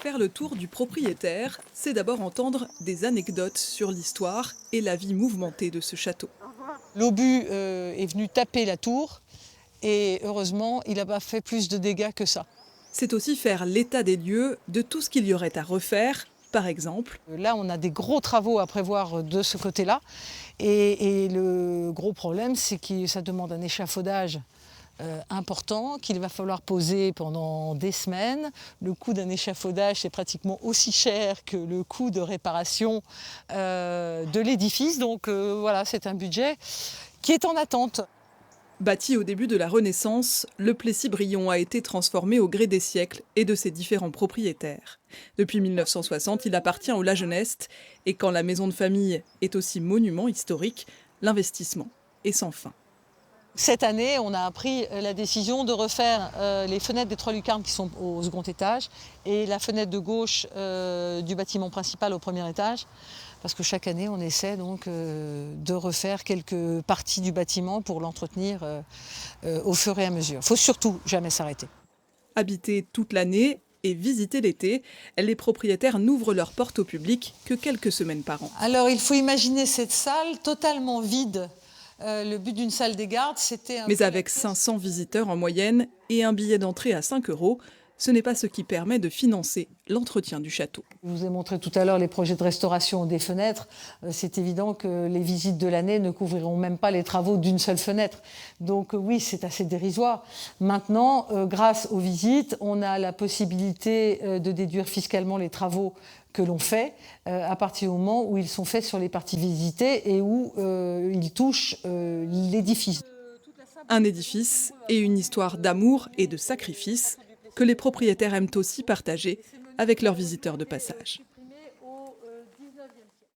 Faire le tour du propriétaire, c'est d'abord entendre des anecdotes sur l'histoire et la vie mouvementée de ce château. L'obus est venu taper la tour et heureusement, il n'a pas fait plus de dégâts que ça. C'est aussi faire l'état des lieux de tout ce qu'il y aurait à refaire, par exemple. Là, on a des gros travaux à prévoir de ce côté-là. Et le gros problème, c'est que ça demande un échafaudage important qu'il va falloir poser pendant des semaines. Le coût d'un échafaudage, c'est pratiquement aussi cher que le coût de réparation de l'édifice. Donc voilà, c'est un budget qui est en attente. Bâti au début de la Renaissance, le Plessis-Brion a été transformé au gré des siècles et de ses différents propriétaires. Depuis 1960, il appartient au Lageneste et quand la maison de famille est aussi monument historique, l'investissement est sans fin. Cette année, on a pris la décision de refaire les fenêtres des trois lucarnes qui sont au second étage et la fenêtre de gauche du bâtiment principal au premier étage. Parce que chaque année, on essaie donc de refaire quelques parties du bâtiment pour l'entretenir au fur et à mesure. Il ne faut surtout jamais s'arrêter. Habiter toute l'année et visiter l'été, les propriétaires n'ouvrent leurs portes au public que quelques semaines par an. Alors, il faut imaginer cette salle totalement vide. Le but d'une salle des gardes, c'était Mais avec 500 visiteurs en moyenne et un billet d'entrée à 5 euros, ce n'est pas ce qui permet de financer l'entretien du château. Je vous ai montré tout à l'heure les projets de restauration des fenêtres. C'est évident que les visites de l'année ne couvriront même pas les travaux d'une seule fenêtre. Donc oui, c'est assez dérisoire. Maintenant, grâce aux visites, on a la possibilité de déduire fiscalement les travaux que l'on fait à partir du moment où ils sont faits sur les parties visitées et où ils touchent l'édifice. Un édifice et une histoire d'amour et de sacrifice que les propriétaires aiment aussi partager avec leurs visiteurs de passage.